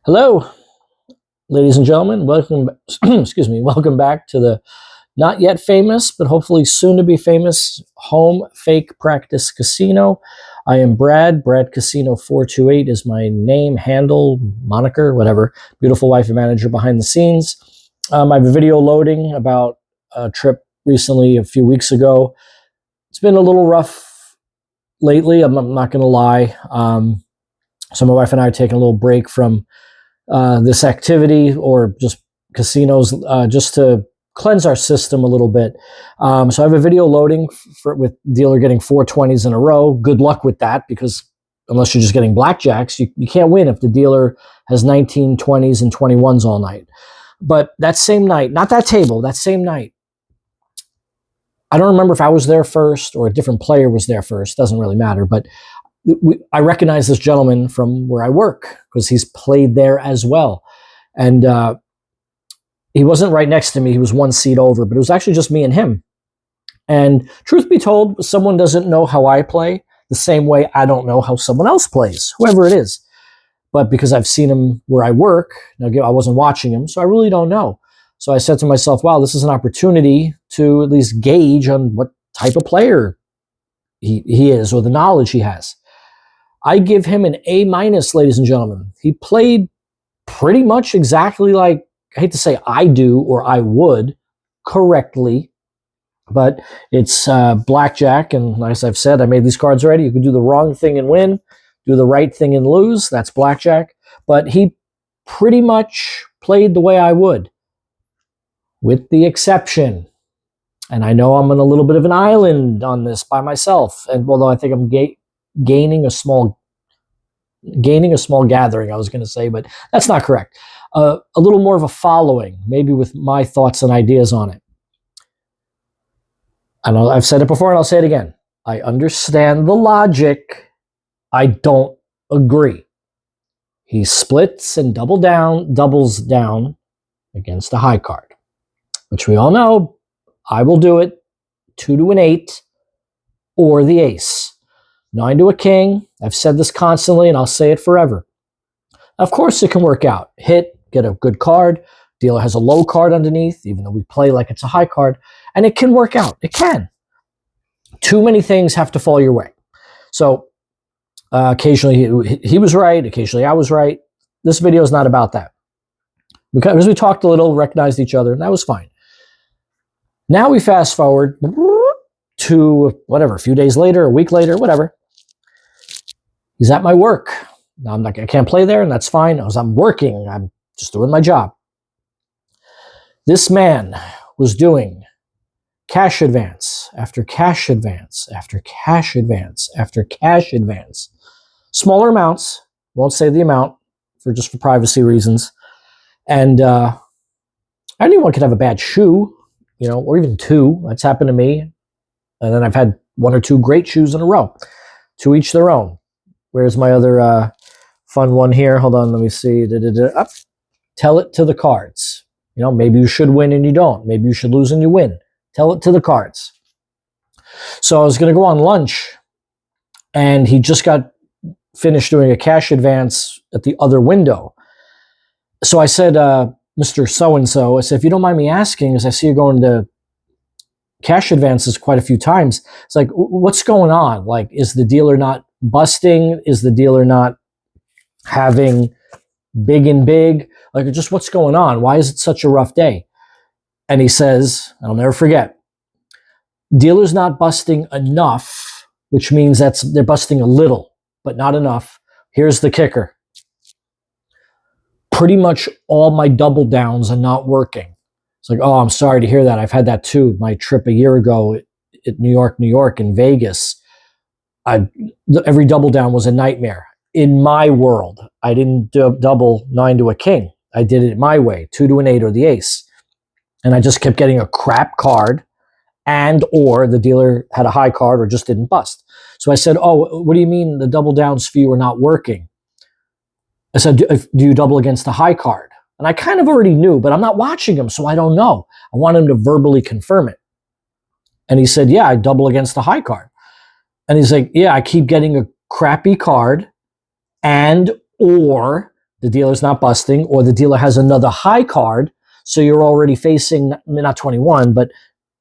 Hello, ladies and gentlemen. Welcome, excuse me. Welcome back to the not yet famous, but hopefully soon to be famous Home Fake Practice Casino. I am Brad. Brad Casino 428 is my name, handle, moniker, whatever. Beautiful wife and manager behind the scenes. I have a video loading about a trip recently a few weeks ago. It's been a little rough lately. I'm not going to lie. So my wife and I are taking a little break from this activity or just casinos just to cleanse our system a little bit. So I have a video loading with dealer getting 420s in a row. Good luck with that, because unless you're just getting blackjacks, you can't win if the dealer has 19, 20s, and 21s all night. But that same night, not that table, that same night, I don't remember if I was there first or a different player was there first. Doesn't really matter. But I recognize this gentleman from where I work because he's played there as well. And he wasn't right next to me. He was one seat over, but it was actually just me and him. And truth be told, someone doesn't know how I play the same way I don't know how someone else plays, whoever it is. But because I've seen him where I work, now I wasn't watching him, so I really don't know. So I said to myself, wow, this is an opportunity to at least gauge on what type of player he is or the knowledge he has. I give him an A-, ladies and gentlemen. He played pretty much exactly like, I hate to say I do or I would, correctly, but it's blackjack, and as I've said, I made these cards already. You can do the wrong thing and win, do the right thing and lose. That's blackjack. But he pretty much played the way I would, with the exception, and I know I'm on a little bit of an island on this by myself, and although I think I'm gaining a small gathering, I was going to say, but that's not correct. A little more of a following, maybe with my thoughts and ideas on it. I know I've said it before and I'll say it again. I understand the logic. I don't agree. He splits and doubles down against a high card, which we all know I will do it. 2 to an 8 or the ace. 9 to a king. I've said this constantly and I'll say it forever. Of course it can work out. Hit, get a good card. Dealer has a low card underneath, even though we play like it's a high card. And it can work out. It can. Too many things have to fall your way. So occasionally he was right. Occasionally I was right. This video is not about that. Because we talked a little, recognized each other, and that was fine. Now we fast forward to whatever, a few days later, a week later, whatever. He's at my work. Now I can't play there, and that's fine. As I'm working, I'm just doing my job. This man was doing cash advance after cash advance after cash advance after cash advance. Smaller amounts, won't say the amount for privacy reasons. And anyone could have a bad shoe, or even two. That's happened to me. And then I've had 1 or 2 great shoes in a row. To each their own. Where's my other fun one here? Hold on, let me see. Up. Tell it to the cards. Maybe you should win and you don't. Maybe you should lose and you win. Tell it to the cards. So I was going to go on lunch, and he just got finished doing a cash advance at the other window. So I said, Mr. So-and-so, I said, if you don't mind me asking, as I see you going to cash advances quite a few times, it's like, what's going on? Like, is the dealer not busting? Is the dealer not having big and big? Like, just what's going on? Why is it such a rough day? And he says, I'll never forget, dealer's not busting enough, which means they're busting a little, but not enough. Here's the kicker. Pretty much all my double downs are not working. It's like, oh, I'm sorry to hear that. I've had that too. My trip a year ago at New York, in Vegas, every double down was a nightmare. In my world, I didn't double 9 to a king. I did it my way, 2 to an 8 or the ace. And I just kept getting a crap card, and or the dealer had a high card or just didn't bust. So I said, oh, what do you mean the double downs for you are not working? I said, do you double against the high card? And I kind of already knew, but I'm not watching him, so I don't know. I want him to verbally confirm it. And he said, yeah, I double against the high card. And he's like, yeah, I keep getting a crappy card and or the dealer's not busting, or the dealer has another high card, so you're already facing not 21, but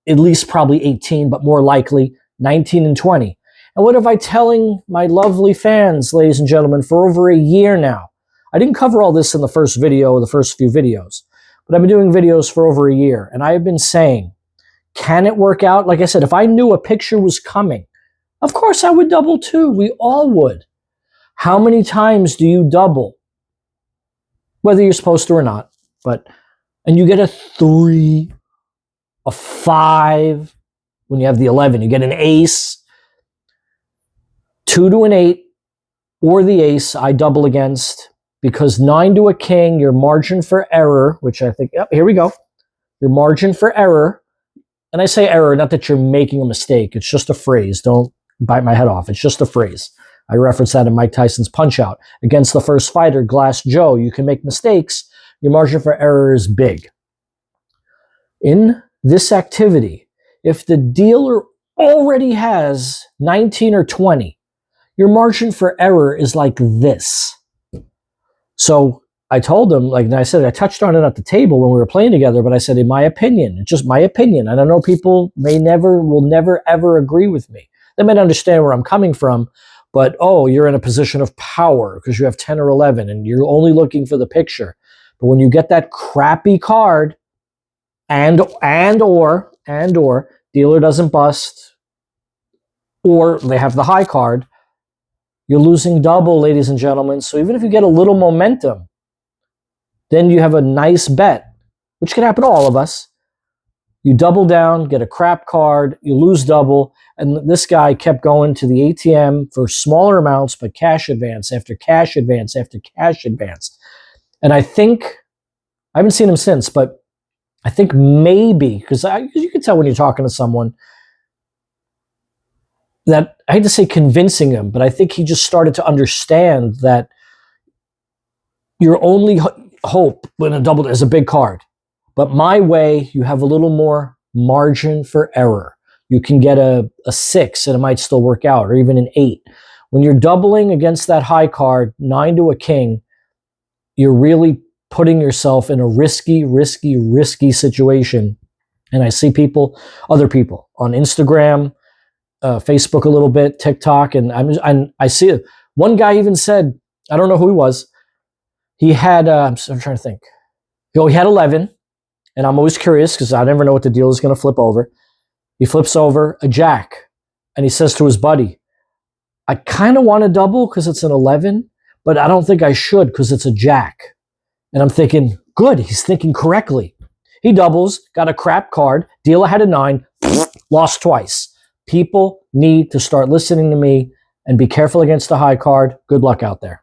at least probably 18, but more likely 19 and 20. And what have I telling my lovely fans, ladies and gentlemen, for over a year now? I didn't cover all this in the first video, the first few videos, but I've been doing videos for over a year, and I have been saying, can it work out? Like I said, if I knew a picture was coming, of course I would double too. We all would. How many times do you double? Whether you're supposed to or not, and you get a 3, a 5, when you have the 11, you get an ace, 2 to an 8, or the ace, I double against, because 9 to a king, your margin for error, which I think, yep, here we go, your margin for error, and I say error, not that you're making a mistake, it's just a phrase, don't bite my head off, it's just a phrase. I reference that in Mike Tyson's Punch-Out. Against the first fighter, Glass Joe, you can make mistakes, your margin for error is big. In this activity, if the dealer already has 19 or 20, your margin for error is like this. So I told him, like I said, I touched on it at the table when we were playing together, but I said, in my opinion, it's just my opinion. And I know people will never, ever agree with me. They might understand where I'm coming from, but, oh, you're in a position of power because you have 10 or 11 and you're only looking for the picture. But when you get that crappy card and or dealer doesn't bust, or they have the high card, you're losing double, ladies and gentlemen. So even if you get a little momentum, then you have a nice bet, which can happen to all of us. You double down, get a crap card, you lose double, and this guy kept going to the ATM for smaller amounts, but cash advance after cash advance after cash advance. And I think, I haven't seen him since, but I think maybe, because you can tell when you're talking to someone, that, I hate to say convincing him, but I think he just started to understand that your only hope when a double is a big card. But my way, you have a little more margin for error. You can get a 6 and it might still work out, or even an 8. When you're doubling against that high card, 9 to a king, you're really putting yourself in a risky situation. And I see other people on Instagram, Facebook a little bit, TikTok, and I see it. One guy even said, I don't know who he was, he had, I'm trying to think, he had 11, and I'm always curious because I never know what the deal is going to flip over. He flips over a jack, and he says to his buddy, I kind of want to double because it's an 11, but I don't think I should because it's a jack. And I'm thinking, good, he's thinking correctly. He doubles, got a crap card, dealer had a 9, lost twice. People need to start listening to me and be careful against the high card. Good luck out there.